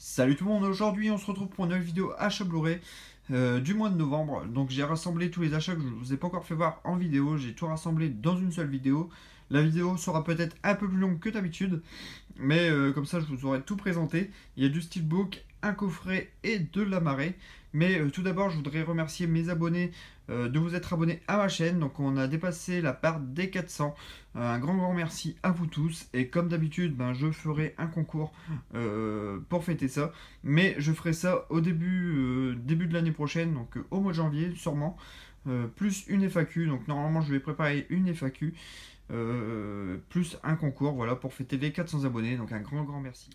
Salut tout le monde, aujourd'hui on se retrouve pour une nouvelle vidéo achat Blu-ray du mois de novembre. Donc j'ai rassemblé tous les achats que je ne vous ai pas encore fait voir en vidéo, j'ai tout rassemblé dans une seule vidéo. La vidéo sera peut-être un peu plus longue que d'habitude, mais comme ça je vous aurai tout présenté. Il y a du steelbook, un coffret et de la marée. Mais tout d'abord je voudrais remercier mes abonnés de vous être abonnés à ma chaîne. Donc on a dépassé la barre des 400. Un grand merci à vous tous. Et comme d'habitude, je ferai un concours pour fêter ça. Mais je ferai ça au début de l'année prochaine, donc au mois de janvier sûrement. Plus une FAQ. Donc normalement je vais préparer une FAQ. Plus un concours, voilà, pour fêter les 400 abonnés. Donc un grand merci.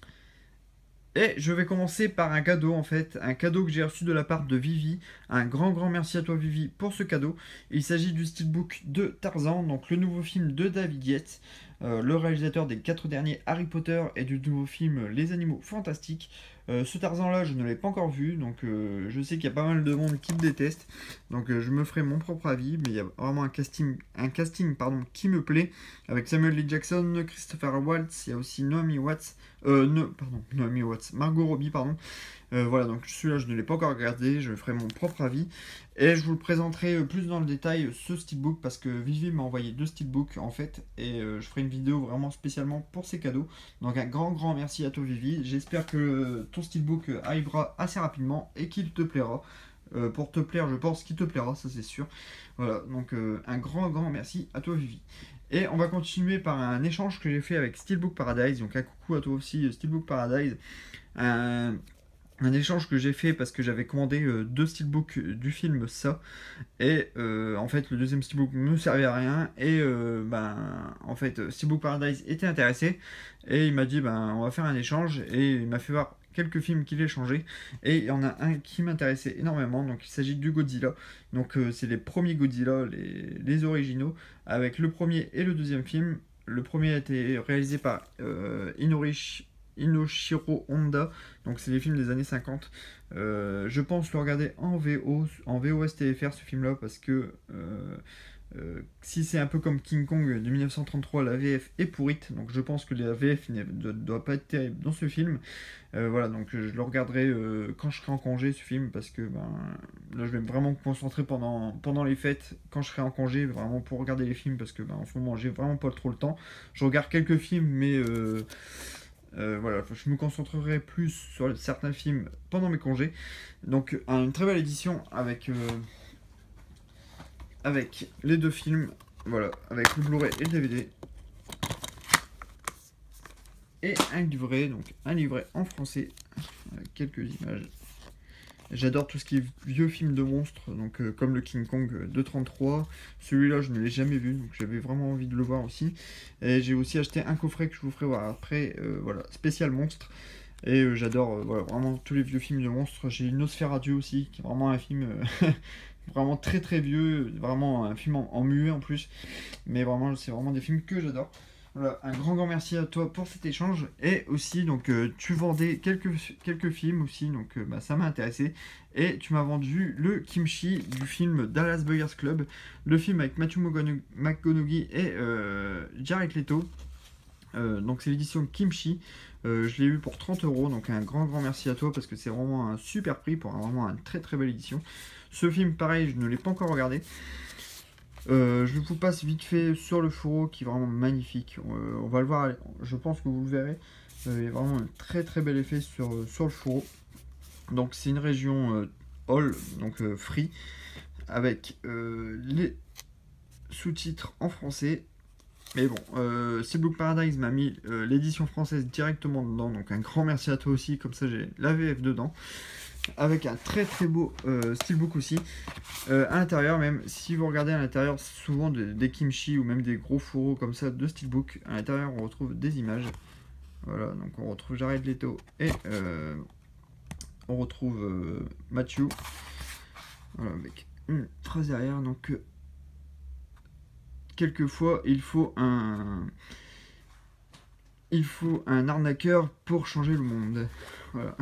Et je vais commencer par un cadeau en fait, un cadeau que j'ai reçu de la part de Vivi. Un grand merci à toi Vivi pour ce cadeau. Il s'agit du steelbook de Tarzan, donc le nouveau film de David Yates, le réalisateur des 4 derniers Harry Potter et du nouveau film Les Animaux Fantastiques. Ce Tarzan là je ne l'ai pas encore vu, donc je sais qu'il y a pas mal de monde qui le déteste. Donc je me ferai mon propre avis, mais il y a vraiment un casting qui me plaît, avec Samuel L. Jackson, Christopher Waltz, il y a aussi Naomi Watts. Naomi Watts, Margot Robbie, pardon. Voilà, donc celui-là, je ne l'ai pas encore regardé, je ferai mon propre avis. Et je vous le présenterai plus dans le détail, ce steelbook, parce que Vivi m'a envoyé 2 steelbooks, en fait, et je ferai une vidéo vraiment spécialement pour ces cadeaux. Donc un grand merci à toi, Vivi. J'espère que ton steelbook arrivera assez rapidement et qu'il te plaira. Pour te plaire, je pense qu'il te plaira, ça c'est sûr. Voilà, donc un grand merci à toi, Vivi. Et on va continuer par un échange que j'ai fait avec Steelbook Paradise. Donc un coucou à toi aussi, Steelbook Paradise. Un, un échange que j'ai fait parce que j'avais commandé 2 steelbooks du film Ça. Et en fait, le deuxième steelbook ne servait à rien. Et en fait, Steelbook Paradise était intéressé. Et il m'a dit, on va faire un échange. Et il m'a fait voir quelques films qu'il a changé. Et il y en a un qui m'intéressait énormément. Donc il s'agit du Godzilla. Donc c'est les premiers Godzilla, les originaux, avec le premier et le deuxième film. Le premier a été réalisé par Inoshiro Honda, donc c'est les films des années 50. Je pense le regarder en VO, en VOSTFR ce film-là, parce que si c'est un peu comme King Kong de 1933, la VF est pourrite, donc je pense que la VF ne doit pas être terrible dans ce film. Voilà, donc je le regarderai quand je serai en congé, ce film, parce que là je vais vraiment me concentrer pendant les fêtes, quand je serai en congé, vraiment pour regarder les films, parce que en ce moment j'ai vraiment pas trop le temps. Je regarde quelques films, mais voilà, je me concentrerai plus sur certains films pendant mes congés. Donc une très belle édition avec les 2 films, voilà, avec le Blu-ray et le DVD. Et un livret, donc un livret en français, avec quelques images. J'adore tout ce qui est vieux films de monstres, donc comme le King Kong de 33. Celui-là, je ne l'ai jamais vu, donc j'avais vraiment envie de le voir aussi. Et j'ai aussi acheté un coffret que je vous ferai voir après, voilà, spécial monstre. Et j'adore voilà, vraiment tous les vieux films de monstres. J'ai Nosferatu aussi, qui est vraiment un film vraiment très vieux, vraiment un film en muet en plus. Mais vraiment, c'est vraiment des films que j'adore. Voilà, un grand merci à toi pour cet échange. Et aussi, donc, tu vendais quelques films aussi, donc ça m'a intéressé. Et tu m'as vendu le Kimchi du film Dallas Buyers Club, le film avec Matthew McConaughey et Jared Leto. Donc c'est l'édition Kimchi. Je l'ai eu pour 30 €, donc un grand merci à toi parce que c'est vraiment un super prix pour vraiment une très belle édition. Ce film, pareil, je ne l'ai pas encore regardé. Je vous passe vite fait sur le fourreau qui est vraiment magnifique. On va le voir, je pense que vous le verrez. Il y a vraiment un très bel effet sur le fourreau. Donc c'est une région all, donc free, avec les sous-titres en français. Mais bon, Steelbook Paradise m'a mis l'édition française directement dedans, donc un grand merci à toi aussi, comme ça j'ai la VF dedans. Avec un très beau steelbook aussi. À l'intérieur même, si vous regardez à l'intérieur, souvent des kimchi ou même des gros fourreaux comme ça de steelbook. À l'intérieur on retrouve des images. Voilà, donc on retrouve Jared Leto et on retrouve Matthew. Voilà, avec une phrase derrière, donc quelquefois il faut un arnaqueur pour changer le monde. Voilà.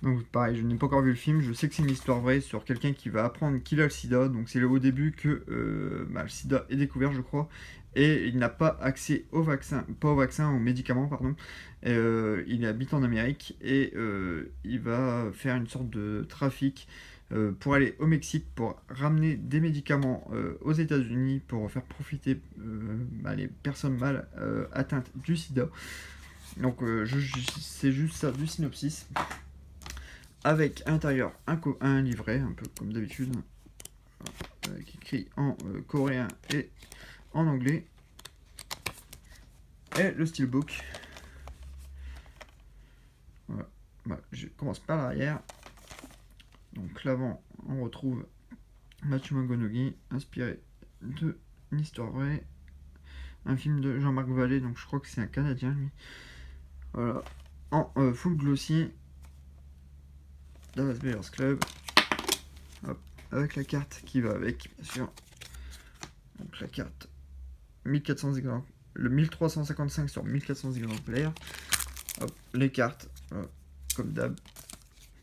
Donc pareil, je n'ai pas encore vu le film, je sais que c'est une histoire vraie sur quelqu'un qui va apprendre qu'il a le sida, donc c'est au début que le sida est découvert je crois, et il n'a pas accès au vaccin, pas au vaccin, aux médicaments, pardon. Il habite en Amérique et il va faire une sorte de trafic pour aller au Mexique pour ramener des médicaments aux États-Unis pour faire profiter les personnes mal atteintes du sida. Donc c'est juste ça du synopsis. Avec à l'intérieur un livret, un peu comme d'habitude, qui écrit en coréen et en anglais. Et le steelbook. Voilà. Bah, je commence par l'arrière. Donc l'avant, on retrouve Matthew McConaughey, inspiré de une histoire vraie, un film de Jean-Marc Vallée, donc je crois que c'est un Canadien lui. Voilà, en full glossy, Dallas Buyers Club. Hop, avec la carte qui va avec, bien sûr. Donc la carte 1400 exemplaires, le 1355 sur 1400 exemplaires. Hop, les cartes, comme d'hab.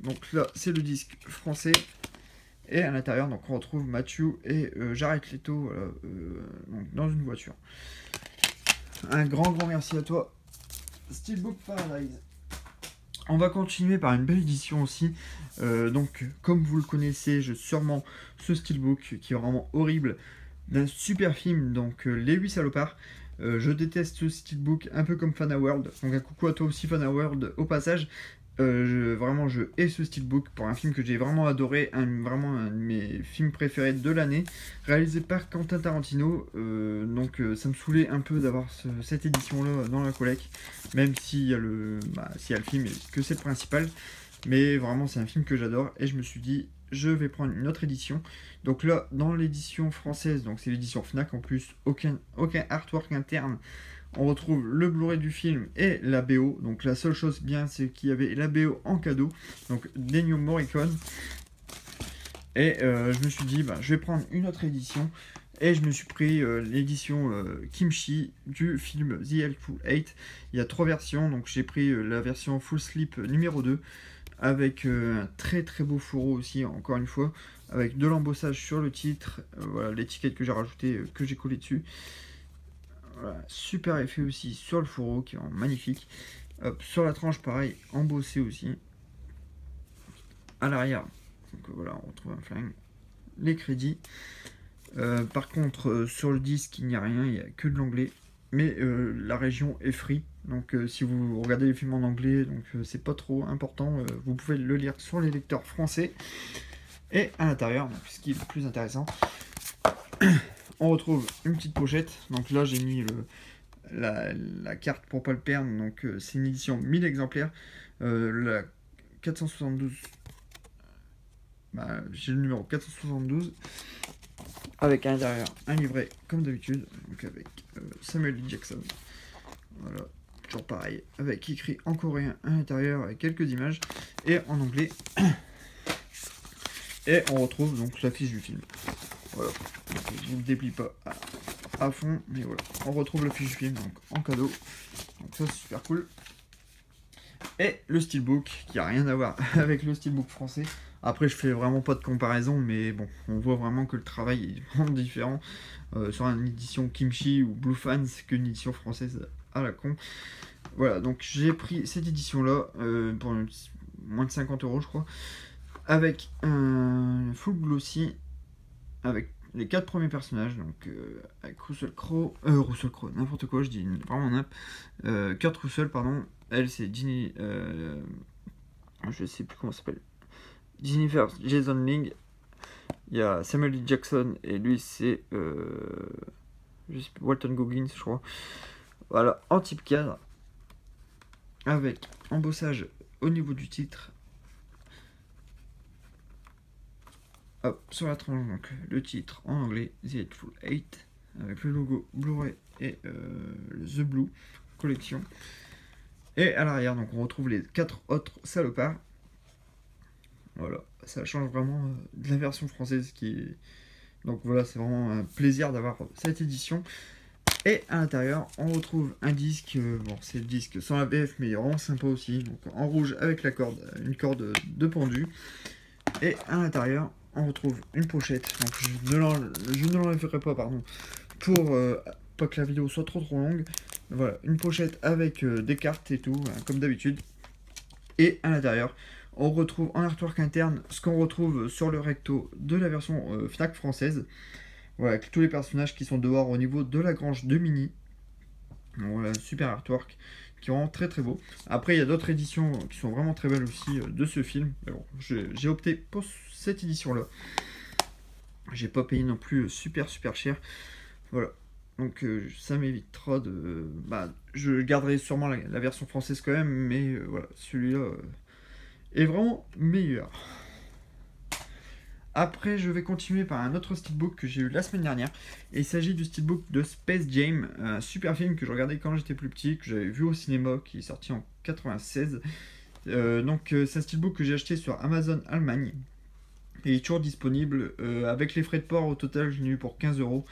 Donc là, c'est le disque français. Et à l'intérieur, donc on retrouve Matthew et Jared Leto donc dans une voiture. Un grand merci à toi, Steelbook Paradise. On va continuer par une belle édition aussi. Donc, comme vous le connaissez, sûrement ce Steelbook qui est vraiment horrible, d'un super film, donc Les 8 salopards. Je déteste ce Steelbook, un peu comme Fana World. Donc, un coucou à toi aussi, Fana World, au passage. Vraiment, je hais ce Steelbook pour un film que j'ai vraiment adoré, vraiment un de mes films préférés de l'année, réalisé par Quentin Tarantino. Donc ça me saoulait un peu d'avoir cette édition-là dans la collecte, même s'il y a s'il y a le film et que c'est le principal. Mais vraiment, c'est un film que j'adore et je me suis dit, je vais prendre une autre édition. Donc là, dans l'édition française, donc c'est l'édition Fnac en plus, aucun artwork interne. On retrouve le Blu-ray du film et la BO. Donc la seule chose bien, c'est qu'il y avait la BO en cadeau. Donc d'Ennio Morricone. Et je me suis dit, je vais prendre une autre édition. Et je me suis pris l'édition Kimchi du film The Helpful Eight. Il y a 3 versions. Donc j'ai pris la version Full Slip numéro 2. Avec un très beau fourreau aussi, encore une fois. Avec de l'embossage sur le titre. Voilà l'étiquette que j'ai rajoutée, que j'ai collé dessus. Voilà, super effet aussi sur le fourreau qui est magnifique. Hop, sur la tranche pareil, embossé aussi. À l'arrière, donc voilà, on retrouve un flingue. Les crédits. Par contre, sur le disque, il n'y a rien, il n'y a que de l'anglais. Mais la région est free. Donc si vous regardez les films en anglais, donc c'est pas trop important. Vous pouvez le lire sur les lecteurs français. Et à l'intérieur, ce qui est le plus intéressant. On retrouve une petite pochette. Donc là, j'ai mis la carte pour pas le perdre. Donc c'est une édition 1000 exemplaires. La 472. J'ai le numéro 472. Avec à l'intérieur un livret comme d'habitude. Donc avec Samuel L. Jackson. Voilà. Toujours pareil. Avec écrit en coréen à l'intérieur avec quelques images. Et en anglais. Et on retrouve donc l'affiche du film. Voilà, je ne le déplie pas à fond, mais voilà, on retrouve le fiche du film donc en cadeau, donc ça c'est super cool. Et le steelbook qui a rien à voir avec le steelbook français. Après je fais vraiment pas de comparaison, mais bon, on voit vraiment que le travail est vraiment différent sur une édition Kimchi ou Blue Fans qu'une édition française à la con. Voilà, donc j'ai pris cette édition là pour moins de 50 € je crois, avec un full glossy. Avec les 4 premiers personnages, donc avec Russell Crowe, n'importe quoi, je dis vraiment n'importe. Kurt Russell, pardon, elle c'est Ginny, je sais plus comment ça s'appelle, Jennifer Jason Leigh. Il y a Samuel L. Jackson et lui c'est Walton Goggins, je crois. Voilà, en type cadre, avec embossage au niveau du titre. Hop, sur la tranche, donc le titre en anglais, The Helpful Eight, avec le logo Blu-ray et The Blue Collection. Et à l'arrière, donc on retrouve les 4 autres salopards. Voilà, ça change vraiment de la version française qui est... Donc voilà, c'est vraiment un plaisir d'avoir cette édition. Et à l'intérieur, on retrouve un disque, bon c'est le disque sans la VF, mais vraiment sympa aussi, donc en rouge avec la corde, une corde de pendu. Et à l'intérieur, on retrouve une pochette, donc je ne l'enlèverai pas, pardon, pour pas que la vidéo soit trop longue. Voilà, une pochette avec des cartes et tout, comme d'habitude. Et à l'intérieur, on retrouve en artwork interne ce qu'on retrouve sur le recto de la version Fnac française. Voilà, avec tous les personnages qui sont dehors au niveau de la grange de Mini. Voilà, super artwork qui est vraiment très très beau. Après, il y a d'autres éditions qui sont vraiment très belles aussi de ce film. Mais bon, j'ai opté pour cette édition-là. J'ai pas payé non plus super cher. Voilà. Donc ça m'évitera de... je garderai sûrement la version française quand même, mais voilà, celui-là est vraiment meilleur. Après, je vais continuer par un autre steelbook que j'ai eu la semaine dernière. Et il s'agit du steelbook de Space Jam, un super film que je regardais quand j'étais plus petit, que j'avais vu au cinéma, qui est sorti en 96. C'est un steelbook que j'ai acheté sur Amazon Allemagne. Et il est toujours disponible. Avec les frais de port, au total, je l'ai eu pour 15 €.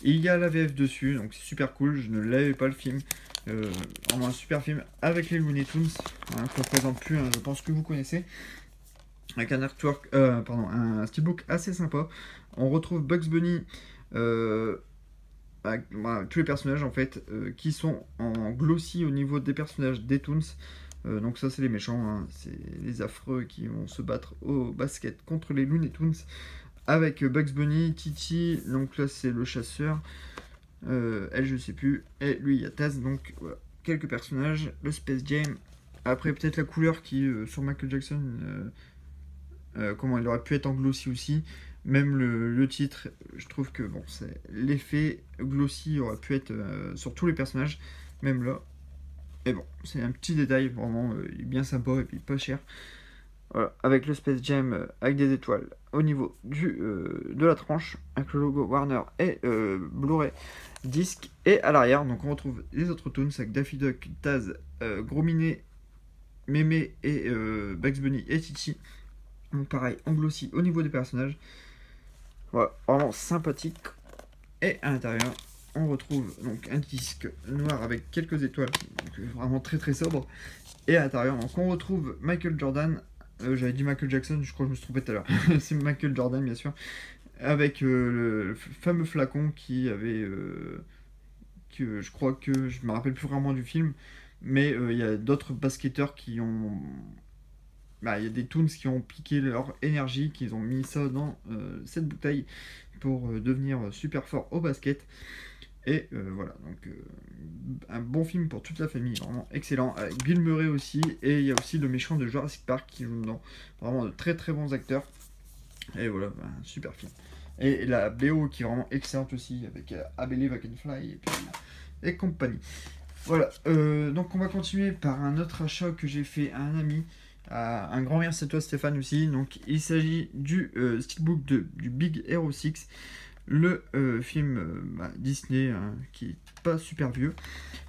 Il y a la VF dessus, donc c'est super cool. Je ne l'avais pas le film. Vraiment un super film avec les Looney Tunes, qu'on ne présente plus, je pense que vous connaissez. Avec un artwork, un steelbook assez sympa. On retrouve Bugs Bunny, avec tous les personnages en fait, qui sont en glossy au niveau des personnages des Toons. Donc ça c'est les méchants, c'est les affreux qui vont se battre au basket contre les Looney Tunes. Avec Bugs Bunny, Titi, donc là c'est le chasseur, elle je sais plus, et lui il y a Taz, donc voilà, quelques personnages, le Space Jam. Après peut-être la couleur qui sur Michael Jackson, comment il aurait pu être en glossy aussi. Même le titre, je trouve que bon, l'effet glossy aurait pu être sur tous les personnages, même là. Et bon, c'est un petit détail vraiment bien sympa et puis pas cher. Voilà, avec le Space Jam avec des étoiles au niveau de la tranche, avec le logo Warner et Blu-ray disque. Et à l'arrière, donc on retrouve les autres Toons avec Daffy Duck, Taz, Gros Minet, Mémé et Bugs Bunny et Titi. Donc pareil, en glossy au niveau des personnages. Voilà, vraiment sympathique. Et à l'intérieur, on retrouve donc un disque noir avec quelques étoiles, donc vraiment très sobre. Et à l'intérieur, donc on retrouve Michael Jordan. J'avais dit Michael Jackson, je crois que je me suis trompé tout à l'heure. C'est Michael Jordan, bien sûr. Avec le fameux flacon qui avait... que je crois que... Je me rappelle plus vraiment du film. Mais il y a d'autres basketteurs qui ont... il y a des Toons qui ont piqué leur énergie, qui ont mis ça dans cette bouteille pour devenir super fort au basket. Et voilà, donc un bon film pour toute la famille, vraiment excellent. Avec Bill Murray aussi, et il y a aussi le méchant de Jurassic Park qui joue dedans. Vraiment de très bons acteurs. Et voilà, un super film. Et la BO qui est vraiment excellente aussi, avec I Believe I Can Fly et compagnie. Voilà, donc on va continuer par un autre achat que j'ai fait à un ami. Un grand merci à toi Stéphane aussi. Donc il s'agit du steelbook du Big Hero 6, le film Disney qui est pas super vieux.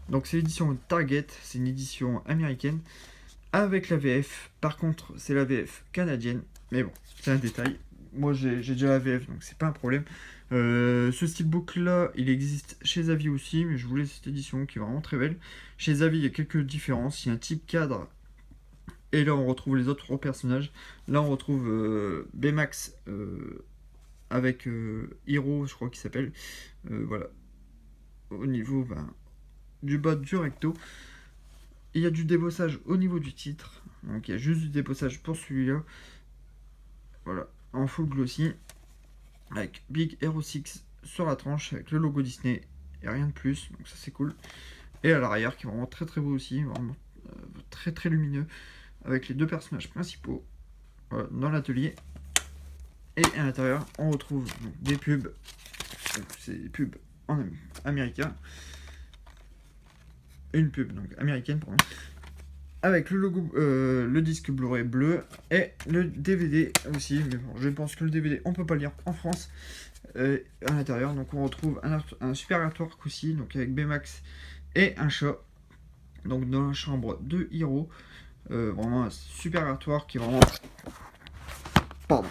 Donc c'est l'édition Target, c'est une édition américaine avec la VF. Par contre c'est la VF canadienne, mais bon c'est un détail. Moi j'ai déjà la VF donc c'est pas un problème. Ce steelbook là il existe chez Zavi aussi, mais je voulais cette édition qui est vraiment très belle. Chez Zavi il y a quelques différences, il y a un type cadre. Et là, on retrouve les autres personnages. Là, on retrouve Baymax avec Hiro, je crois qu'il s'appelle. Voilà. Au niveau du bas du recto. Il y a du débossage au niveau du titre. Donc, il y a juste du débossage pour celui-là. Voilà. En full glossy. Avec Big Hero 6 sur la tranche. Avec le logo Disney. Et rien de plus. Donc, ça, c'est cool. Et à l'arrière, qui est vraiment très beau aussi. Vraiment très lumineux. Avec les deux personnages principaux dans l'atelier. Et à l'intérieur, on retrouve donc, des pubs. C'est des pubs en américain. Une pub donc américaine, pardon. Avec le logo, le disque Blu-ray bleu et le DVD aussi. Mais bon, je pense que le DVD, on peut pas le lire en France. À l'intérieur, donc on retrouve un super artwork aussi, donc avec Baymax et un chat. Donc dans la chambre de Hiro. Vraiment un super artwork qui est vraiment... Pardon.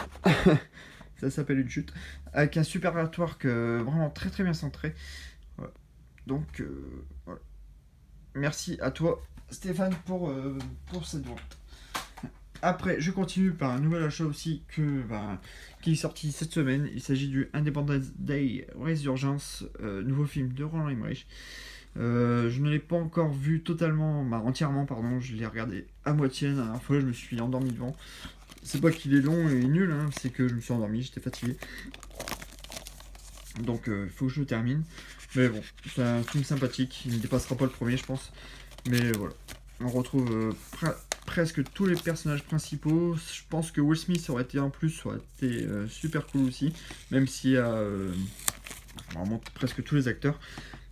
Ça s'appelle une chute. Avec un super artwork vraiment très bien centré. Voilà. Donc, voilà. Merci à toi, Stéphane, pour cette vente. Après, je continue par un nouvel achat aussi qui est sorti cette semaine. Il s'agit du Independence Day Resurgence, nouveau film de Roland Emmerich. Je ne l'ai pas encore vu totalement, entièrement, pardon. Je l'ai regardé à moitié la dernière fois. Je me suis endormi devant. C'est pas qu'il est long et nul, hein, c'est que je me suis endormi, j'étais fatigué. Donc il faut que je le termine. Mais bon, c'est un film sympathique. Il ne dépassera pas le premier, je pense. Mais voilà. On retrouve presque tous les personnages principaux. Je pense que Will Smith aurait été en plus, ça aurait été super cool aussi. Même s'il y a vraiment presque tous les acteurs.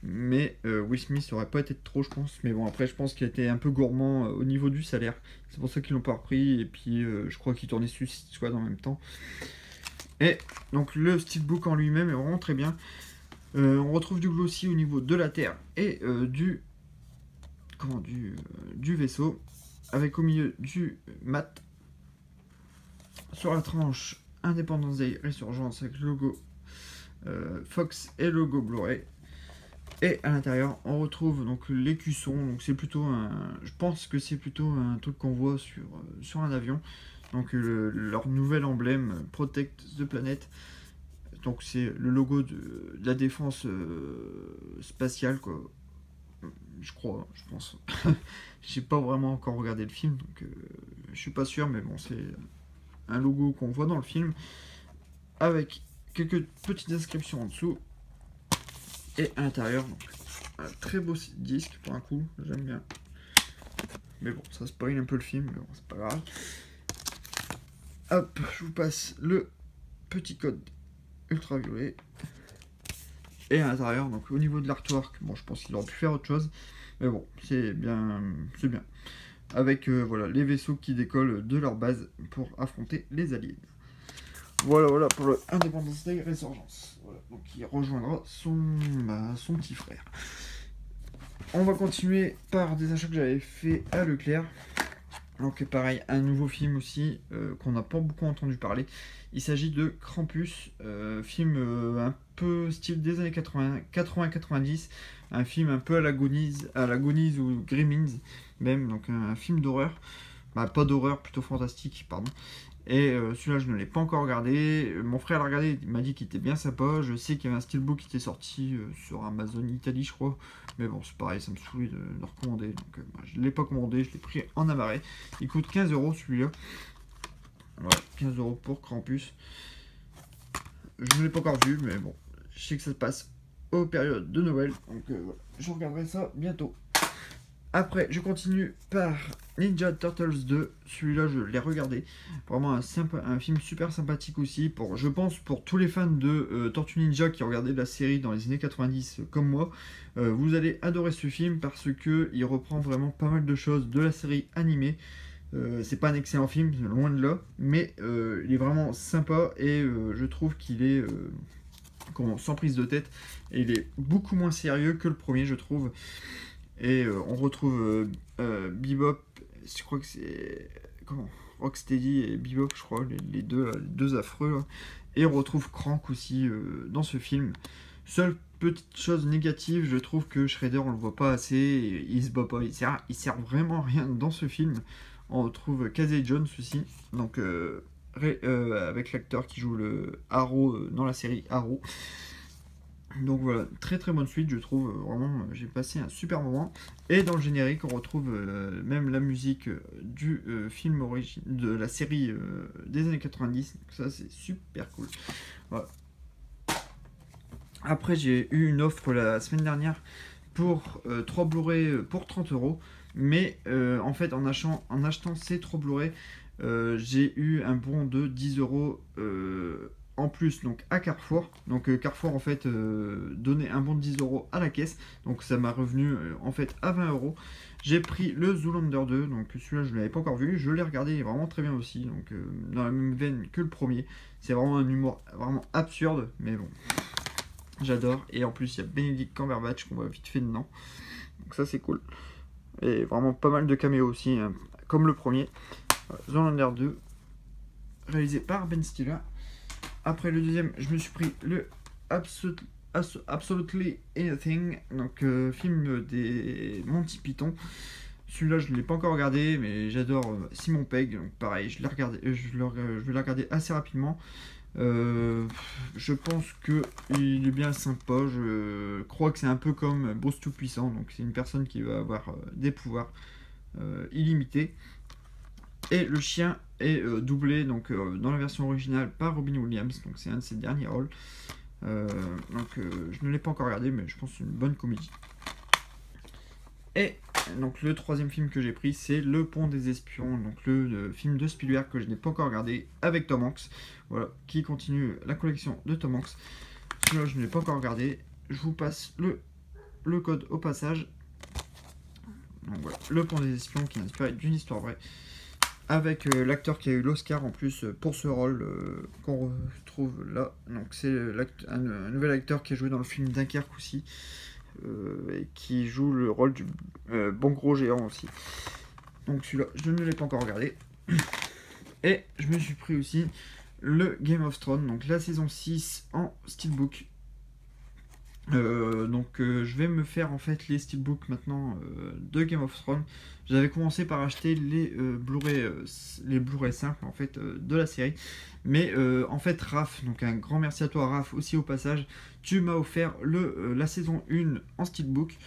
Mais Will Smith aurait pas été trop, je pense. Mais bon, après, je pense qu'il a été un peu gourmand au niveau du salaire. C'est pour ça qu'ils l'ont pas repris. Et puis, je crois qu'il tournait Suicide Squad en même temps. Et donc, le steelbook en lui-même est vraiment très bien. On retrouve du glossy au niveau de la terre et du vaisseau, avec au milieu du mat. Sur la tranche Independence Day Resurgence avec le logo Fox et le logo Blu-ray. Et à l'intérieur, on retrouve donc l'écusson. Donc c'est plutôt je pense que c'est plutôt un truc qu'on voit sur un avion. Donc leur nouvel emblème Protect the Planet. Donc c'est le logo de la défense spatiale, quoi. Je crois, je pense. J'ai pas vraiment encore regardé le film, donc je suis pas sûr, mais bon, c'est un logo qu'on voit dans le film avec quelques petites inscriptions en dessous. Et à l'intérieur, donc un très beau disque pour un coup, j'aime bien. Mais bon, ça spoil un peu le film, mais bon, c'est pas grave. Hop, je vous passe le petit code ultraviolet. Et à l'intérieur, donc au niveau de l'artwork, bon, je pense qu'il aurait pu faire autre chose, mais bon, c'est bien, c'est bien. Avec voilà, les vaisseaux qui décollent de leur base pour affronter les aliens. Voilà pour le Independence Day Resurgence. Voilà, donc il rejoindra son petit frère. On va continuer par des achats que j'avais fait à Leclerc. Donc pareil, un nouveau film aussi qu'on n'a pas beaucoup entendu parler. Il s'agit de Krampus, film un peu style des années 80-90, un film un peu à l'agonise ou Gremlins même, donc un film d'horreur. Bah, pas d'horreur, plutôt fantastique, pardon. Et celui-là, je ne l'ai pas encore regardé. Mon frère l'a regardé, il m'a dit qu'il était bien sympa. Je sais qu'il y avait un steelbook qui était sorti sur Amazon Italie, je crois. Mais bon, c'est pareil, ça me saoulait de le recommander. Donc je ne l'ai pas commandé, je l'ai pris en amarré. Il coûte 15 € celui-là. Voilà, 15 € pour Krampus. Je ne l'ai pas encore vu, mais bon, je sais que ça se passe aux périodes de Noël. Donc voilà, je regarderai ça bientôt. Après, je continue par Ninja Turtles 2. Celui-là, je l'ai regardé. Vraiment un film super sympathique aussi. Je pense pour tous les fans de Tortue Ninja qui ont regardé la série dans les années 90 comme moi. Vous allez adorer ce film parce que il reprend vraiment pas mal de choses de la série animée. C'est pas un excellent film, loin de là. Mais il est vraiment sympa et je trouve qu'il est sans prise de tête. Et il est beaucoup moins sérieux que le premier, je trouve. Et on retrouve Bebop, je crois que c'est Rocksteady et Bebop, je crois, les deux affreux. Là. Et on retrouve Crank aussi dans ce film. Seule petite chose négative, je trouve que Shredder, on le voit pas assez, il se bat pas, il sert vraiment à rien dans ce film. On retrouve Casey Jones aussi, donc avec l'acteur qui joue le Arrow dans la série Arrow. Donc voilà, très très bonne suite, je trouve. Vraiment, j'ai passé un super moment. Et dans le générique, on retrouve même la musique du film de la série des années 90. Donc ça, c'est super cool. Voilà. Après, j'ai eu une offre la semaine dernière pour 3 Blu-ray pour 30 €. Mais en fait, en achetant ces 3 Blu-ray, j'ai eu un bon de 10 € en plus donc à Carrefour. Donc Carrefour en fait donnait un bon de 10 € à la caisse. Donc ça m'a revenu en fait à 20 €. J'ai pris le Zoolander 2, donc celui-là je ne l'avais pas encore vu. Je l'ai regardé, il est vraiment très bien aussi. Donc dans la même veine que le premier. C'est vraiment un humour vraiment absurde, mais bon. J'adore. Et en plus il y a Benedict Cumberbatch qu'on voit vite fait dedans. Donc ça c'est cool. Et vraiment pas mal de caméos aussi, hein, comme le premier. Zoolander 2, réalisé par Ben Stiller. Après le deuxième, je me suis pris le Absolutely Anything, donc film des Monty Python. Celui-là, je ne l'ai pas encore regardé, mais j'adore Simon Pegg, donc pareil, je l'ai regardé, je vais le regarder assez rapidement. Je pense que il est bien sympa. Je crois que c'est un peu comme Bruce Tout-Puissant, donc c'est une personne qui va avoir des pouvoirs illimités. Et le chien est doublé donc dans la version originale par Robin Williams, donc c'est un de ses derniers rôles. Je ne l'ai pas encore regardé, mais je pense que c'est une bonne comédie. Et donc le troisième film que j'ai pris, c'est Le Pont des Espions, donc le film de Spielberg que je n'ai pas encore regardé avec Tom Hanks, voilà, qui continue la collection de Tom Hanks. Celui-là, je ne l'ai pas encore regardé. Je vous passe le code au passage. Donc voilà, Le Pont des Espions, qui est inspiré d'une histoire vraie, avec l'acteur qui a eu l'Oscar en plus pour ce rôle qu'on retrouve là. Donc c'est un nouvel acteur qui a joué dans le film Dunkerque aussi. Et qui joue le rôle du bon gros géant aussi. Donc celui-là, je ne l'ai pas encore regardé. Et je me suis pris aussi le Game of Thrones, donc la saison 6 en steelbook. Je vais me faire en fait les steelbooks maintenant de Game of Thrones. J'avais commencé par acheter les Blu-ray simples en fait de la série, mais en fait Raph, donc un grand merci à toi Raph aussi au passage, tu m'as offert la saison 1 en steelbook,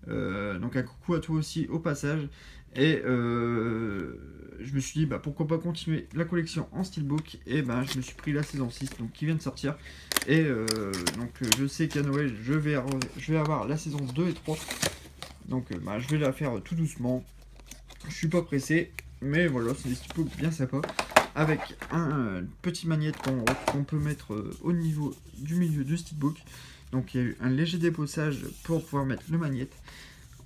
donc un coucou à toi aussi au passage. Et je me suis dit pourquoi pas continuer la collection en steelbook, et je me suis pris la saison 6 donc, qui vient de sortir. Et je sais qu'à Noël je vais avoir la saison 2 et 3. Donc je vais la faire tout doucement. Je suis pas pressé, mais voilà, c'est des steelbooks bien sympas. Avec un petit magnète qu'on peut mettre au niveau du milieu du steelbook. Donc il y a eu un léger dépossage pour pouvoir mettre le magnète.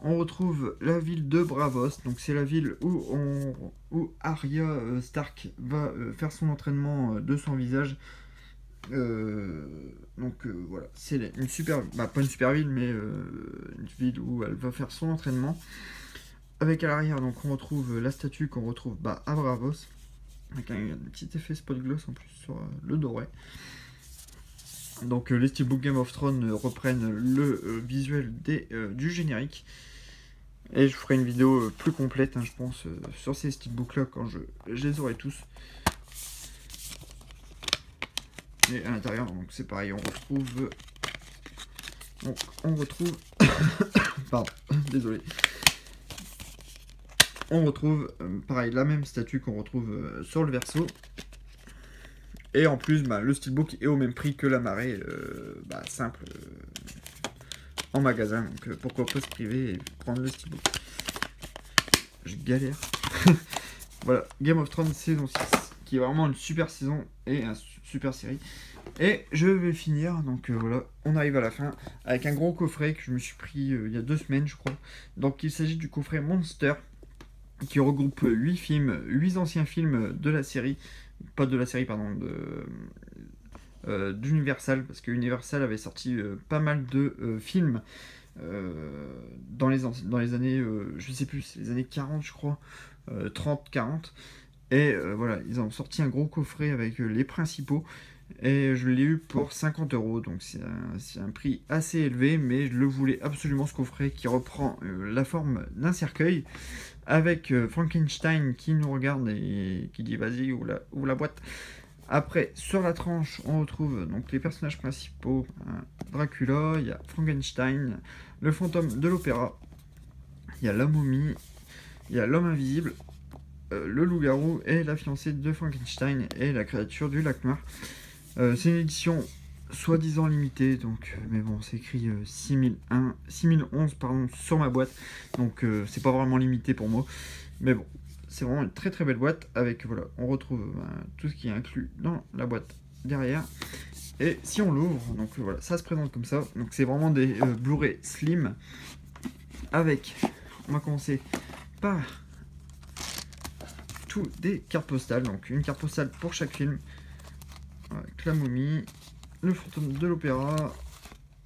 On retrouve la ville de Bravos, donc c'est la ville où Arya Stark va faire son entraînement de son visage. Voilà, c'est une super, pas une super ville, mais une ville où elle va faire son entraînement. Avec à l'arrière, donc on retrouve la statue qu'on retrouve à Bravos, avec un petit effet spot gloss en plus sur le doré. Donc les steelbooks Game of Thrones reprennent le visuel du générique. Et je ferai une vidéo plus complète, je pense, sur ces steelbooks là quand je les aurai tous. Et à l'intérieur, donc c'est pareil, on retrouve pardon, désolé. On retrouve pareil la même statue qu'on retrouve sur le verso. Et en plus, le steelbook est au même prix que la marée simple en magasin. Donc pourquoi pas se priver et prendre le steelbook. Je galère. Voilà, Game of Thrones saison 6, qui est vraiment une super saison et une super série. Et je vais finir, donc voilà, on arrive à la fin, avec un gros coffret que je me suis pris il y a 2 semaines, je crois. Donc il s'agit du coffret Monster, qui regroupe 8 anciens films de la série, pas de la série, pardon, d'Universal, parce que Universal avait sorti pas mal de films dans les années, je sais plus, c'est les années 40, je crois, 30-40. Et voilà, ils ont sorti un gros coffret avec les principaux. Et je l'ai eu pour 50 €, donc c'est un prix assez élevé, mais je le voulais absolument, ce coffret qui reprend la forme d'un cercueil, avec Frankenstein qui nous regarde et qui dit vas-y, ouvre la boîte. Après, sur la tranche, on retrouve donc les personnages principaux, Dracula, il y a Frankenstein, le fantôme de l'opéra, il y a la momie, il y a l'homme invisible, le loup-garou et la fiancée de Frankenstein et la créature du lac noir. C'est une édition soi-disant limitée, donc, mais bon, c'est écrit 6011 pardon, sur ma boîte, donc c'est pas vraiment limité pour moi, mais bon, c'est vraiment une très très belle boîte, avec, voilà, on retrouve tout ce qui est inclus dans la boîte derrière. Et si on l'ouvre, donc voilà, ça se présente comme ça, donc c'est vraiment des Blu-ray slim, avec, on va commencer par des cartes postales, donc une carte postale pour chaque film, avec la momie, le fantôme de l'opéra,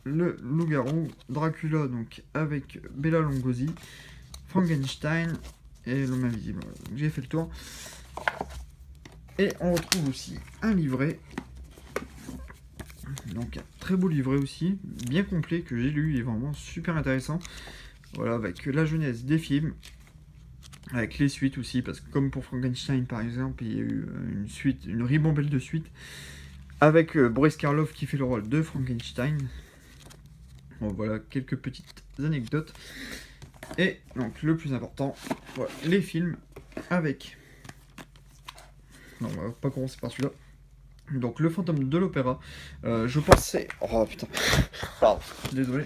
le loup-garou, Dracula donc avec Bela Lugosi, Frankenstein et l'homme invisible. Voilà, j'ai fait le tour. Et on retrouve aussi un livret, donc un très beau livret aussi, bien complet, que j'ai lu, il est vraiment super intéressant. Voilà, avec la genèse des films, avec les suites aussi, parce que comme pour Frankenstein par exemple, il y a eu une suite, une ribambelle de suites, avec Boris Karloff qui fait le rôle de Frankenstein. Bon, voilà, quelques petites anecdotes. Et donc le plus important, voilà, les films avec... Non, on va pas commencer par celui-là. Donc le fantôme de l'opéra, je pensais... Oh putain, pardon, désolé.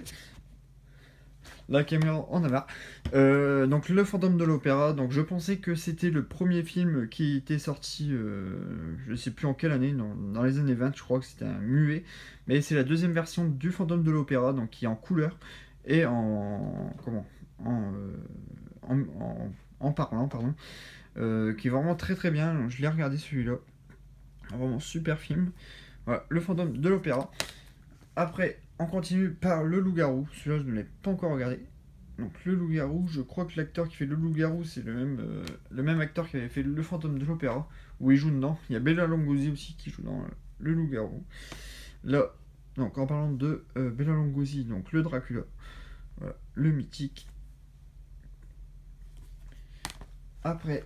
La caméra en a marre. Donc le fantôme de l'opéra, donc je pensais que c'était le premier film qui était sorti, je sais plus en quelle année, dans les années 20, je crois que c'était un muet, mais c'est la deuxième version du fantôme de l'opéra, donc qui est en couleur et en comment en parlant, pardon, qui est vraiment très très bien. Donc, je l'ai regardé celui-là, vraiment super film. Voilà, le fantôme de l'opéra. Après, on continue par le loup-garou. Celui-là, je ne l'ai pas encore regardé. Donc, le loup-garou, je crois que l'acteur qui fait le loup-garou, c'est le même acteur qui avait fait le fantôme de l'opéra, où il joue dedans. Il y a Bela Lugosi aussi qui joue dans le loup-garou. Là, donc en parlant de Bela Lugosi, donc le Dracula, voilà, le mythique. Après,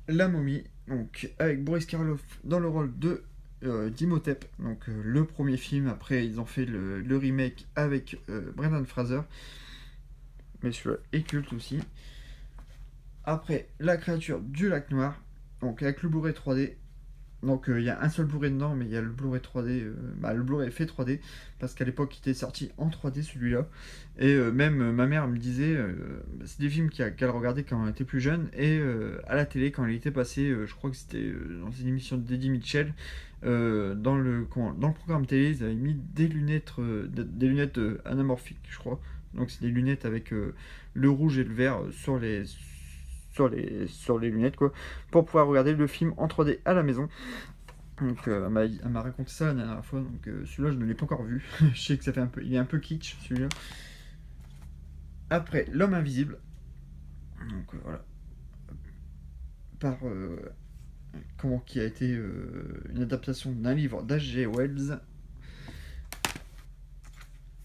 la momie, donc avec Boris Karloff dans le rôle de d'Imhotep, donc le premier film. Après ils ont fait le remake avec Brendan Fraser, mais celui-là est culte aussi. Après, la créature du lac noir, donc avec le Blu-ray 3D. Donc il y a un seul Blu-ray dedans, mais il y a le Blu-ray 3D, le Blu-ray fait 3D, parce qu'à l'époque il était sorti en 3D celui-là. Et même ma mère me disait, c'est des films qu'elle regardait quand elle était plus jeune, et à la télé quand elle était passée, je crois que c'était dans une émission d'Eddie Mitchell, dans le programme télé, ils avaient mis des lunettes, anamorphiques, je crois. Donc c'est des lunettes avec le rouge et le vert sur les lunettes, quoi, pour pouvoir regarder le film en 3D à la maison. Donc elle m'a raconté ça la dernière fois, donc celui-là je ne l'ai pas encore vu. Je sais que ça fait il est un peu kitsch celui-là. Après, l'homme invisible, donc voilà, par qui a été une adaptation d'un livre d'H.G. Wells.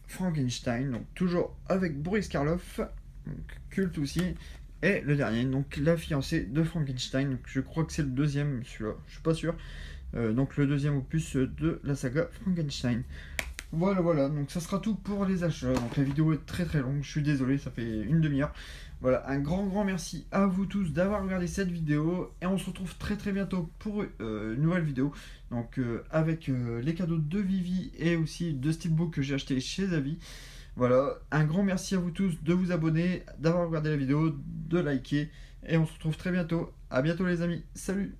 Frankenstein, donc toujours avec Boris Karloff, donc culte aussi. Et le dernier, donc la fiancée de Frankenstein, donc je crois que c'est le deuxième, celui-là, je suis pas sûr. Donc le deuxième opus de la saga Frankenstein. Voilà, donc ça sera tout pour les achats. Donc la vidéo est très très longue, je suis désolé, ça fait une demi-heure. Voilà, un grand merci à vous tous d'avoir regardé cette vidéo. Et on se retrouve très très bientôt pour une nouvelle vidéo. Donc avec les cadeaux de Vivi et aussi de Steelbook que j'ai acheté chez Zavi. Voilà, un grand merci à vous tous de vous abonner, d'avoir regardé la vidéo, de liker. Et on se retrouve très bientôt. A bientôt les amis, salut!